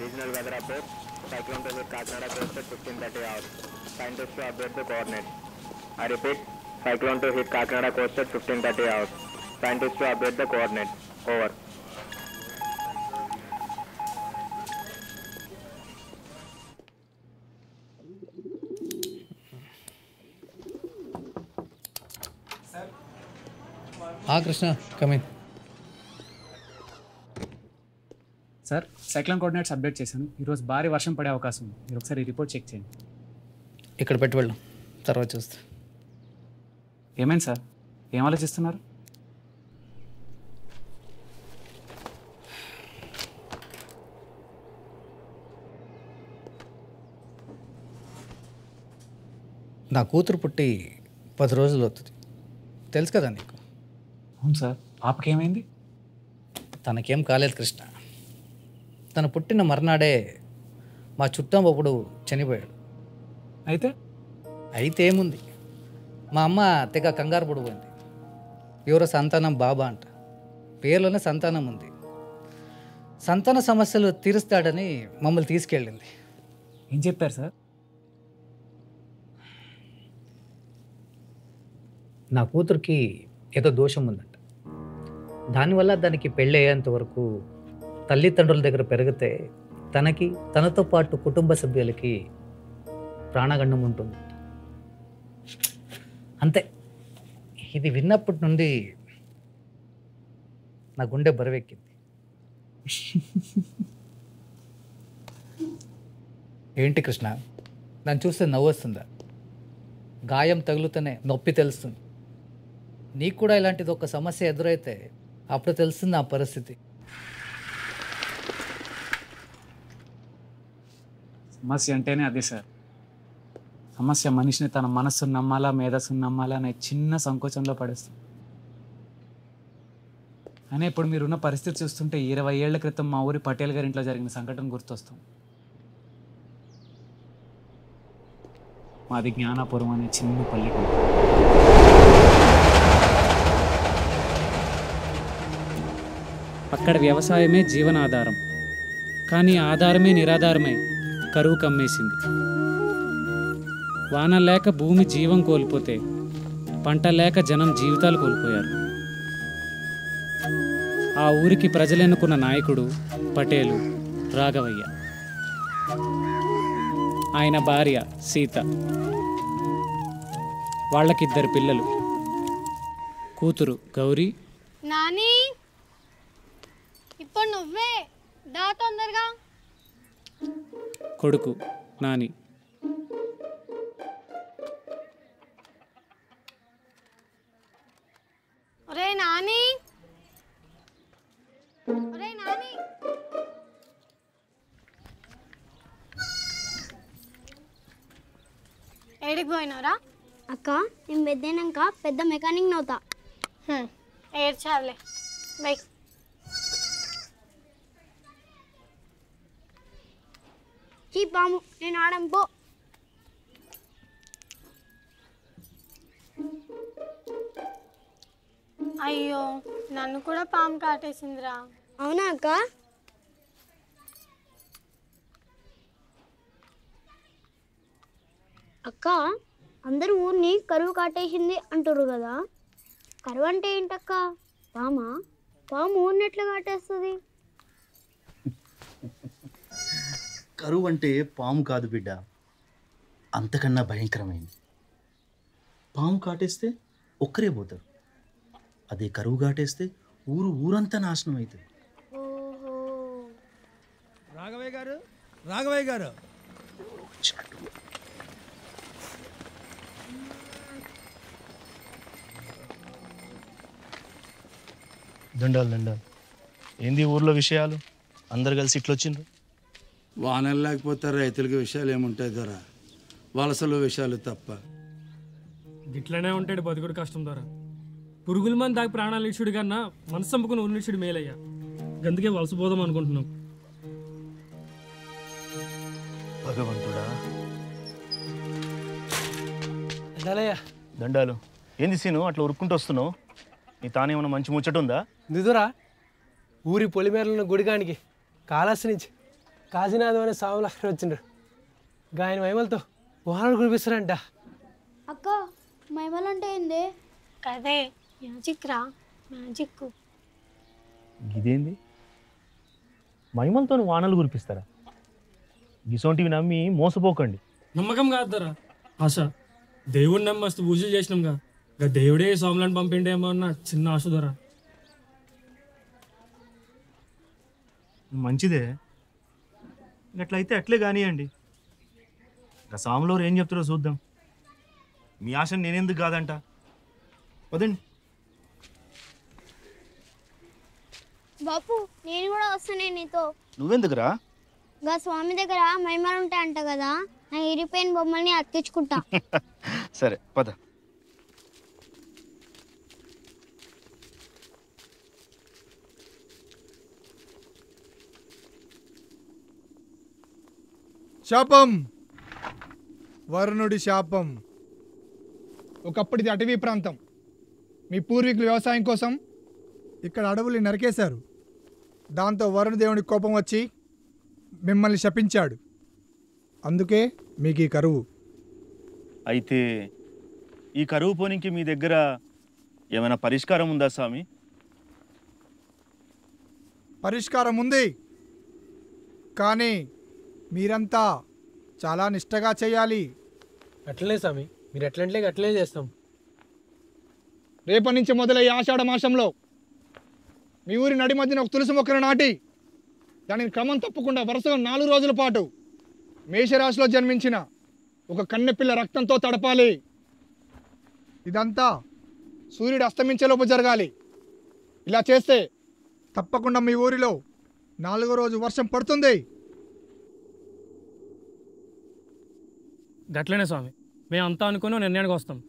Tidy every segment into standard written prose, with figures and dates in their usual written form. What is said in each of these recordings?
Regional weather update. Cyclone to hit Kakinada coast at 15:30 hours. Scientists to update the coordinates. I repeat, cyclone to hit Kakinada coast at 15:30 hours. Scientists to update the coordinates. Over. Krishna coming. Sir, cyclone coordinates update చేశాను. ఈరోజు భారీ వర్షం పడే అవకాశం ఉంది. మీరు ఒకసారి report check చేయండి. ఇక్కడ పెట్టి వెళ్ళు, తర్వాత చూస్తా. ఏమైంది సార్, ఏం ఆలోచిస్తున్నారు? నా కూతురు పుట్టి 10 రోజులు అవుతుంది, తెలుసు కదా నీకు. అవును సార్, పాపకేమైంది? తనకేం కాలేదు కృష్ణ. తను పుట్టిన మర్నాడే మా చుట్టం ఒకడు చనిపోయాడు. అయితే ఏముంది, మా అమ్మ తెగ కంగారు పడిపోయింది. ఎవరో సంతానం బాబా అంట, పేరులోనే సంతానం ఉంది. సంతాన సమస్యలు తీరుస్తాడని మమ్మల్ని తీసుకెళ్ళింది. ఏం చెప్పారు సార్? నా కూతురికి ఏదో దోషం ఉందంట. దానివల్ల దానికి పెళ్ళి అయ్యేంత వరకు తల్లిదండ్రుల దగ్గర పెరిగితే తనకి, తనతో పాటు కుటుంబ సభ్యులకి ప్రాణగండం ఉంటుంది. అంతే. ఇది విన్నప్పటి నుండి నా గుండె బరువెక్కింది. ఏంటి కృష్ణ, నన్ను చూస్తే నవ్వు వస్తుందా? గాయం తగులుతూనే నొప్పి తెలుస్తుంది. నీకు కూడా ఇలాంటిది ఒక సమస్య ఎదురైతే అప్పుడు తెలుస్తుంది ఆ పరిస్థితి. సమస్య అంటేనే అదే సార్. సమస్య మనిషిని తన మనస్సును నమ్మాలా, మేధస్సును నమ్మాలా అనే చిన్న సంకోచంలో పడేస్తుంది. అయినా ఇప్పుడు మీరున్న పరిస్థితి చూస్తుంటే 20 ఏళ్ల క్రితం మా ఊరి పటేల్ గారి ఇంట్లో జరిగిన సంఘటన గుర్తొస్తాం. మాది జ్ఞానాపురం అనే చిన్న పల్లెటూరు. అక్కడ వ్యవసాయమే జీవనాధారం. కానీ ఆధారమే నిరాధారమై కరువు కమ్మేసింది. వాన లేక భూమి జీవం కోల్పోతే, పంట లేక జనం జీవితాలు కోల్పోయారు. ఆ ఊరికి ప్రజలెన్నుకున్న నాయకుడు పటేలు రాఘవయ్య. ఆయన భార్య సీత. వాళ్ళకిద్దరు పిల్లలు, కూతురు గౌరీ. నాని, ఇప్పుడు నువ్వే దా తొందరగా. కొడుకు నాని. ఒరే నాని, ఒరే నాని. ఏడికి పోయినారా? అక్క, నేను పెద్దనాక పెద్ద మెకానిక్ నవ్వుతా. ఏడ్చాలే బై. పాము, నేను ఆడం పో. అయ్యో, నన్ను కూడా పాము కాటేసిందిరా. అవునా అక్క? అక్క, అందరూ ఊరిని కరువు కాటేసింది అంటారు కదా, కరువు అంటే ఏంటక్క? పామా? పాము ఊరిని ఎట్లా కాటేస్తుంది? కరువు అంటే పాము కాదు బిడ్డ, అంతకన్నా భయంకరమైంది. పాము కాటేస్తే ఒక్కరే పోతారు, అదే కరువు కాటేస్తే ఊరంతా నాశనం అవుతుంది. రాఘవయ్య గారు దండాలు. ఏంది ఊర్లో విషయాలు? అందరు కలిసి ఇట్లొచ్చిండ్రు. వానలు లేకపోతే రైతులకి విషయాలు ఏముంటాయి ధర, వలసలు విషయాలు తప్ప. గిట్లనే ఉంటాడు బతుకుడు కష్టం ద్వారా. పురుగుల మంది దాకా ప్రాణాలు ఇచ్చుడు కన్నా మనసు చంపుకుని ఊరినిచ్చుడు మేలయ్యా. అందుకే వలసపోదాం అనుకుంటున్నాం. భగవంతుడా. దండాలు. ఏంది సీను అట్లా ఉరుక్కుంటూ వస్తున్నావు? నీ తానేమన్నా మంచి ముచ్చట ఉందా? నిదురా ఊరి పొలిమేరలను గుడిగానికి కాళహస్తి నుంచి కాశీనాథం అనే స్వాములు అక్కడ వచ్చిండ్రు ఆయన మహిమలతో వాహనాలు కురిపిస్తారంట. అక్క మహిమలు అంటే ఏంది? అదే మ్యాజిక్ రా, మ్యాజిక్. ఇదేంది మహిమలతో వానలు కురిపిస్తారా? గిసోంటివి నమ్మి మోసపోకండి. నమ్మకం కాదు ధర, ఆశ. దేవుడిని నమ్మి మస్తు పూజలు చేసినాంగా, ఇక దేవుడే స్వాములను పంపిండేమో అన్న చిన్న ఆశ ధర. మంచిదే, అట్లయితే అట్లే కానివ్వండి. ఇక స్వాములో ఏం చెప్తారో చూద్దాం. మీ ఆశ నేనెందుకు కాదంట. వదండి. బాపు నేను కూడా వస్తానే నీతో. నువ్వెందుకురా? గా స్వామి దగ్గర మహిమలు ఉంటాయంట కదా, నా ఇరిపోయిన బొమ్మల్ని అతికించుకుంటా. సరే పద. శాపం, వరుణుడి శాపం. ఒకప్పటిది అటవీ ప్రాంతం. మీ పూర్వీకులు వ్యవసాయం కోసం ఇక్కడ అడవుల్ని నరికేశారు. దాంతో వరుణదేవుని కోపం వచ్చి మిమ్మల్ని శపించాడు. అందుకే మీకు ఈ కరువు. అయితే ఈ కరువు పోనీకి మీ దగ్గర ఏమైనా పరిష్కారం ఉందా స్వామి? పరిష్కారం ఉంది, కానీ మీరంతా చాలా నిష్టగా చేయాలి. అట్లనే స్వామి, మీరు ఎట్లంటే అట్లనే చేస్తాం. రేపటి నుంచి మొదలయ్యే ఆషాఢ మాసంలో మీ ఊరి నడి మధ్యన ఒక తులసి మొక్కను నాటి దానిని క్రమం తప్పకుండా వరుసగా 4 రోజుల పాటు మేషరాశిలో జన్మించిన ఒక కన్నెపిల్ల రక్తంతో తడపాలి. ఇదంతా సూర్యుడు అస్తమించేలోపు జరగాలి. ఇలా చేస్తే తప్పకుండా మీ ఊరిలో 4వ రోజు వర్షం పడుతుంది. గట్లనే స్వామి, మేము అంతా అనుకుని నిర్ణయానికి వస్తాం.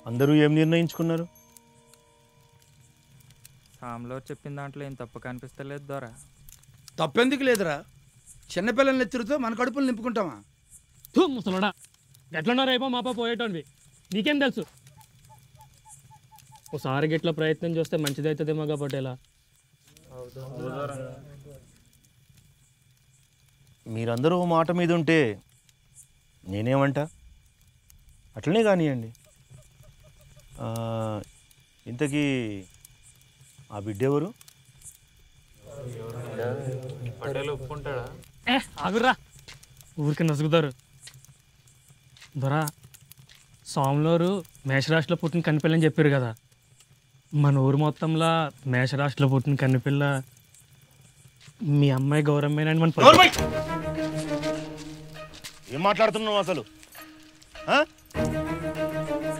అందరూ ఏం నిర్ణయించుకున్నారు? సామ్లో చెప్పిన దాంట్లో ఏం తప్పు కనిపిస్తలేదు దొరా. తప్పెందుకు లేదురా? చిన్నపిల్లల్ని ఎత్తురుతో మన కడుపులు నింపుకుంటామా? ముసలోడా, గట్లన్నా రేపో మాపో పోయేటోనివి, నీకేం తెలుసు? ఒకసారి గిట్ల ప్రయత్నం చేస్తే మంచిది అవుతుందేమో కాబట్టి ఎలా. మీరందరూ మాట మీద ఉంటే నేనేమంటా? అట్లనే కానివ్వండి. ఇంతకీ ఆ బిడ్డ ఎవరు? ఒప్పుకుంటాడా? ఆగుర్రా, ఊరికి నసుగుతారు. దొరా, స్వాములోరు మేషరాశిలో పుట్టిన కన్నిపిల్లని చెప్పారు కదా. మన ఊరు మొత్తంలో మేషరాశిలో పుట్టిన కన్నిపిల్ల మీ అమ్మాయి గౌరమ్మేనని మన ఏం మాట్లాడుతున్నావు అసలు?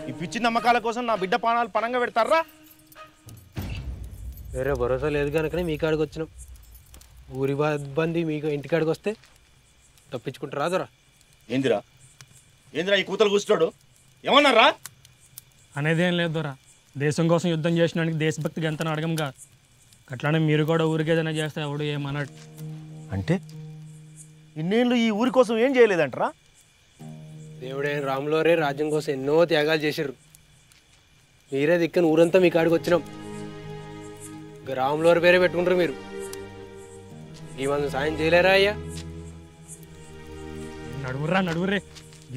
ఈ పిచ్చి నమ్మకాల కోసం నా బిడ్డ ప్రాణాలు పణంగా పెడతారా? వేరే భరోసా లేదు కనుకనే మీ కాడికి వచ్చినాం. ఊరి ఇబ్బంది మీకు ఇంటికాడికి వస్తే తప్పించుకుంటారా దొరా? ఏందిరా ఈ కూతలు కూర్చున్నాడు? ఏమన్నారా? అనేదేం లేదు దొరా. దేశం కోసం యుద్ధం చేసినానికి దేశభక్తికి ఎంత అడగంగా. అట్లానే మీరు కూడా ఊరికి ఏదైనా చేస్తే ఎవడు ఏమన్నాడు. అంటే ఇన్నేళ్ళు ఈ ఊరి కోసం ఏం చేయలేదంటారా? దేవుడైన రాములోరే రాజ్యం కోసం ఎన్నో త్యాగాలు చేసిర్రు. మీరే దిక్కని ఊరంతా మీ కాడికి వచ్చినాం. ఇక రాములోరు పేరే పెట్టుకుంటారు మీరు. ఈ మనం సాయం చేయలేరా అయ్యా? నడువుర్రే,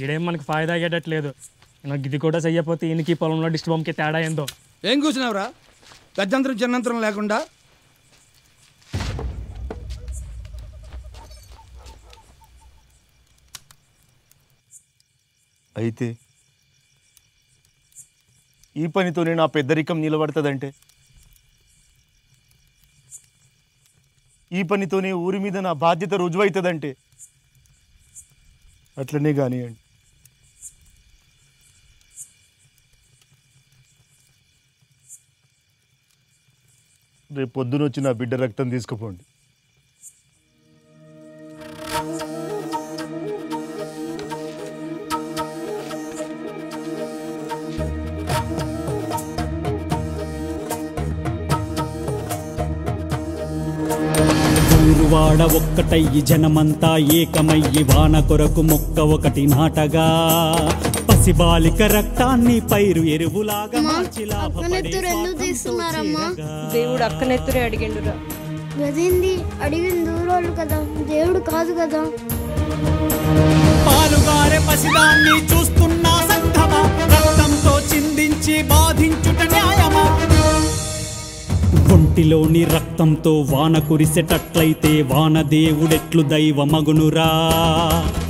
ఈడేం మనకి ఫాయిదా అయ్యేటట్లేదు. నాకు ఇది కూడా చెయ్యకపోతే ఈయనకి పొలంలో డిస్టర్బంకి తేడా ఏందో. ఏం కూర్చున్నావురా? పెద్దంతరం చిన్నంతరం లేకుండా. అయితే ఈ పనితోనే నా పెద్దరికం నిలబడుతుందంటే, ఈ పనితోనే ఊరి మీద నా బాధ్యత రుజువవుతుందంటే అట్లనే కానివ్వండి. రేపు పొద్దున వచ్చి నా బిడ్డ రక్తం తీసుకుపోండి. వాడ ఒక్కటయ్యి జనమంతా ఏకమయ్యి వాన కొరకు మొక్క ఒకటి నాటగా పసిబాలిక రక్తాన్ని పైరు ఎరువులాగా మార్చి దేవుడు అక్కనెత్తురే అడిగిండురా. గదేంది అడిగిన దూరాలు కదా, దేవుడు కాదు కదా. పాలుగారే పసిదాన్ని చూస్తున్నా సంఘమా, రక్తంతో చిందించి బాధించుట న్యాయమా? ఒంటిలోని రక్తంతో వాన కురిసేటట్లయితే వానదేవుడెట్లు దైవమగునురా.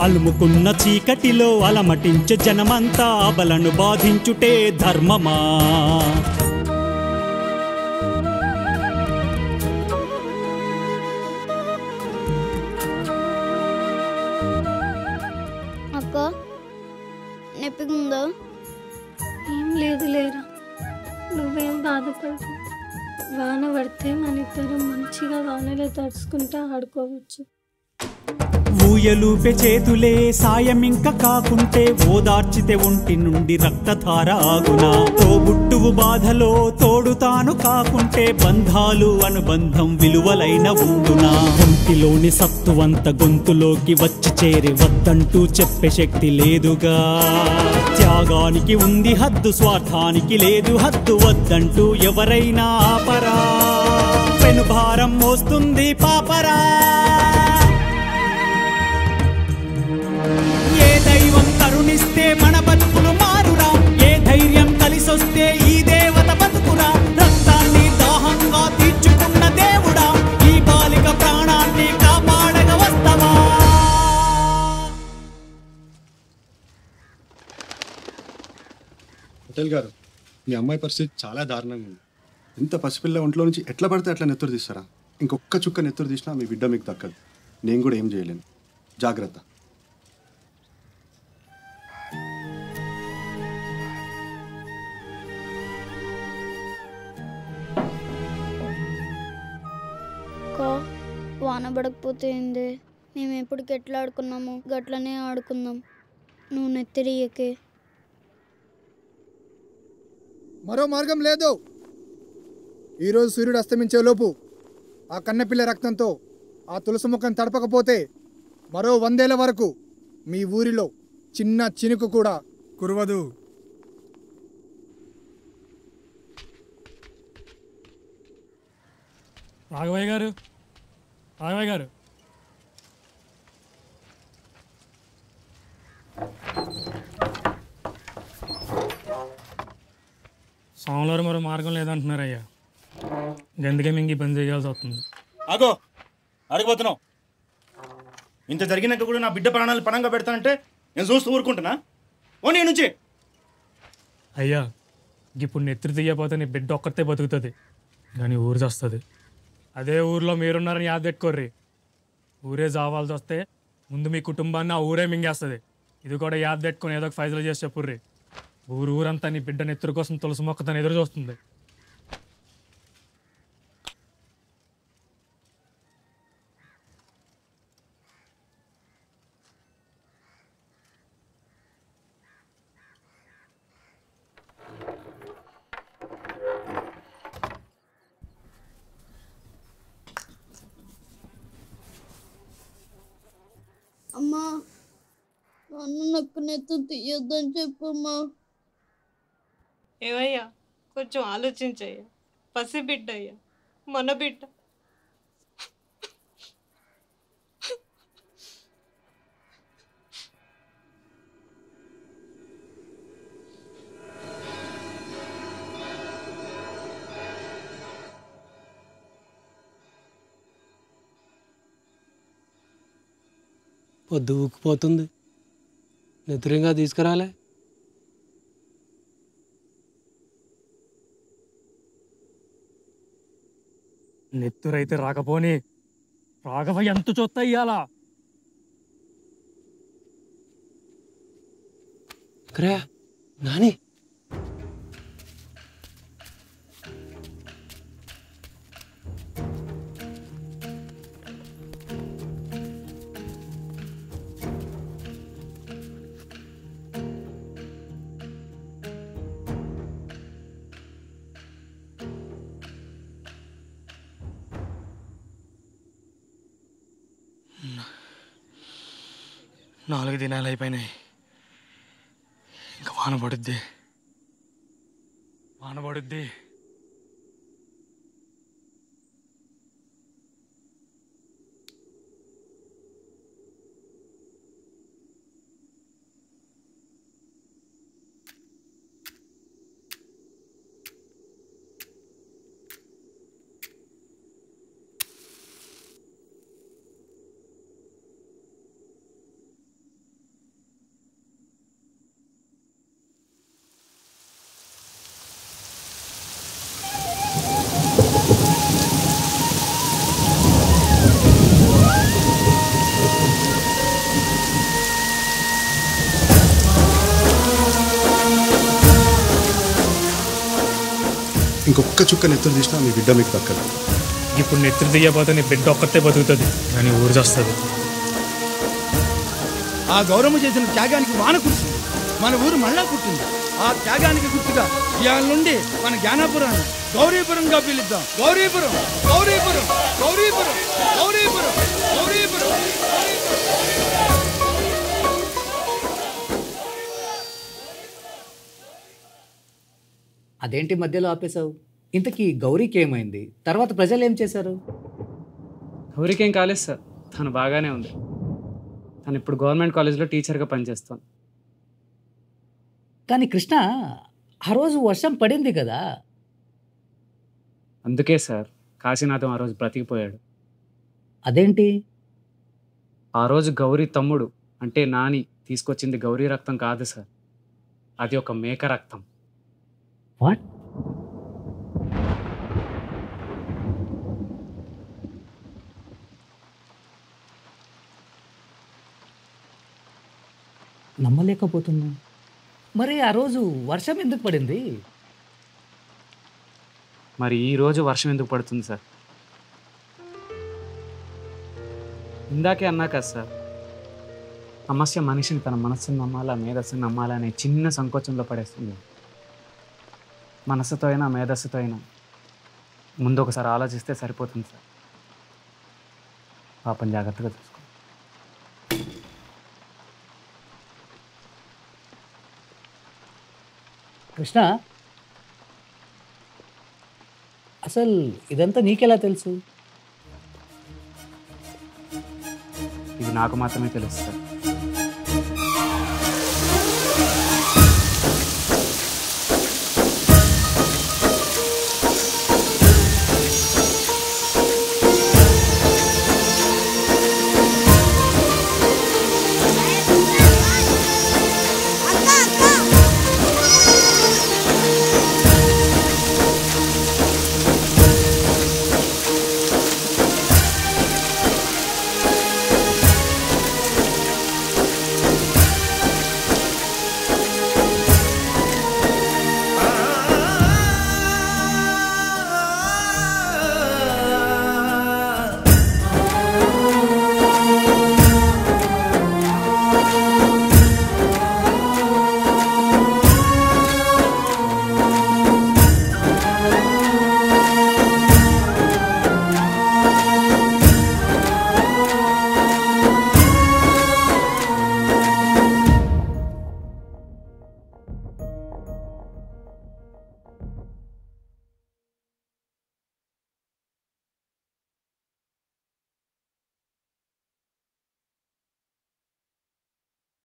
అలుముకున్న చీకటిలో అలమటించే జనమంతా అబలను బాధించుటే ధర్మమా? అక్క నొప్పిగుందా? ఏం లేదు లేరా, నువ్వేం బాధపడకు. వాన పడితే మన ఇద్దరం మంచిగా వానలో తడుచుకుంటా ఆడుకోవచ్చు. ఊయలూపే చేతులే సాయమింక కాకుంటే ఓదార్చితే ఒంటి నుండి రక్తధార ఆగునా? తోబుట్టువు బాధలో తోడుతాను కాకుంటే బంధాలు అనుబంధం విలువలైన ఉండునా? ఒంటిలోని సత్తువంత గొంతులోకి వచ్చి చేరి వద్దంటూ చెప్పే శక్తి లేదుగా. త్యాగానికి ఉంది హద్దు, స్వార్థానికి లేదు హద్దు. వద్దంటూ ఎవరైనా ఆపరా, పెనుభారం మోస్తుంది పాపరా. ఏ దైవం కరుణిస్తే మన బతుకులు మారురా, ఏ ధైర్యం కలిసొస్తే ఈ దేవత బతుకురా. రక్తాన్ని దాహంగా తీర్చుకున్న దేవుడా, ఈ బాలిక ప్రాణాన్ని కాపాడగ వస్తవా? పటేల్ గారు, మీ అమ్మాయి పరిస్థితి చాలా దారుణంగా ఉంది. ఎంత పసిపిల్ల ఒంట్లో నుంచి ఎట్లా పడితే అట్లా నెత్తురు తీస్తారా? ఇంకొక్క చుక్క నెత్తురు తీసినా మీ బిడ్డ మీకు దక్కదు. నేను కూడా ఏం చేయలేను. జాగ్రత్త. వాన పడకపోతే ఏందే? మేము ఎప్పటికి ఎట్లా ఆడుకున్నాము గట్లనే ఆడుకుందాం. నువ్వు నెత్తిరియకే. మరో మార్గం లేదు. ఈరోజు సూర్యుడు అస్తమించే లోపు ఆ కన్నెపిల్ల రక్తంతో ఆ తులసి మొక్కను తడపకపోతే మరో 100 ఏళ్ల వరకు మీ ఊరిలో చిన్న చినుకు కూడా కురవదు. రాఘవయ్య గారు, రాఘవయ్య గారు, సోమవారం మరో మార్గం లేదంటున్నారయ్యా. గందుకే మింగి పని చేయాల్సి వస్తుంది. ఆగో, అడిగిపోతున్నావు. ఇంత జరిగినాక కూడా నా బిడ్డ ప్రాణాలు పణంగా పెడతానంటే నేను చూస్తూ ఊరుకుంటున్నా? ఓ నీ నుంచి. అయ్యా, ఇప్పుడు నెత్తిరి తీయపోతే నీ బిడ్డ ఒక్కతే బతుకుతుంది, కానీ ఊరు చేస్తుంది. అదే ఊరిలో మీరున్నారని యాద పెట్టుకోర్రి. ఊరే జావాల్సి వస్తే ముందు మీ కుటుంబాన్ని ఆ ఊరే మింగేస్తుంది. ఇది కూడా యాద పెట్టుకొని ఏదో ఒక ఫైజలు చేసి చెప్పుర్రి. ఊరంతా నీ బిడ్డ నెత్తురు కోసం తులసి మొక్కతోని ఎదురు చూస్తుంది. అమ్మా, నన్ను నాకు నెత్తు తీయొద్దని చెప్పమ్మా. ఏవయ్యా, కొంచెం ఆలోచించయ్యా. పసి బిడ్డ అయ్యా, మన బిడ్డ. పొద్దు ఊకిపోతుంది, నిద్రంగా తీసుకురాలే. నెత్తురైతే రాకపోని రాఘవ ఎంత చొత్త ఇయ్యాలా? నాని, 4 దినాలు అయిపోయినాయి. ఇంకా వాన పడుద్ది. ఇంకొక చుక్క నెత్తురు తీసినా మీ బిడ్డ మీకు దక్కదు. ఇప్పుడు నెత్తురు తీయబోతే నీ బిడ్డ ఒక్కతే బతుకుతుంది, కానీ ఊరు వస్తుంది. ఆ గౌరమ్మ చేసిన త్యాగానికి వాన కురిసింది, మన ఊరు మళ్ళా పుట్టింది. ఆ త్యాగానికి గుర్తుగా ఇవాళ నుండి మన జ్ఞానాపురాన్ని గౌరీపురంగా పిలుద్దాం. గౌరీపురం, గౌరీపురం, గౌరీపురం, గౌరీపురం, గౌరీపురం. అదేంటి మధ్యలో ఆపేశావు? ఇంతకీ గౌరీకి ఏమైంది? తర్వాత ప్రజలు ఏం చేశారు? గౌరీకి ఏం కాలేదు సార్, తను బాగానే ఉంది. తను ఇప్పుడు గవర్నమెంట్ కాలేజ్లో టీచర్గా పనిచేస్తాను. కానీ కృష్ణ, ఆ రోజు వర్షం పడింది కదా. అందుకే సార్ కాశీనాథం ఆ రోజు బ్రతికిపోయాడు. అదేంటి? ఆ రోజు గౌరీ తమ్ముడు అంటే నాని తీసుకొచ్చింది గౌరీ రక్తం కాదు సార్, అది ఒక మేక రక్తం. వాట్? నమ్మలేకపోతున్నా. మరి ఆ రోజు వర్షం ఎందుకు పడింది? మరి ఈ రోజు వర్షం ఎందుకు పడుతుంది సార్? ఇందాకే అన్నా కదా సార్, సమస్య మనిషిని తన మనస్సును నమ్మాలా మేధస్సును నమ్మాలా అనే చిన్న సంకోచంలో పడేస్తుంది. మనస్సుతో అయినా మేధస్సుతో అయినా ముందు ఒకసారి ఆలోచిస్తే సరిపోతుంది సార్. పాపం జాగ్రత్తగా చూసుకో. కృష్ణ, అసలు ఇదంతా నీకెలా తెలుసు? ఇది నాకు మాత్రమే తెలుసు సార్.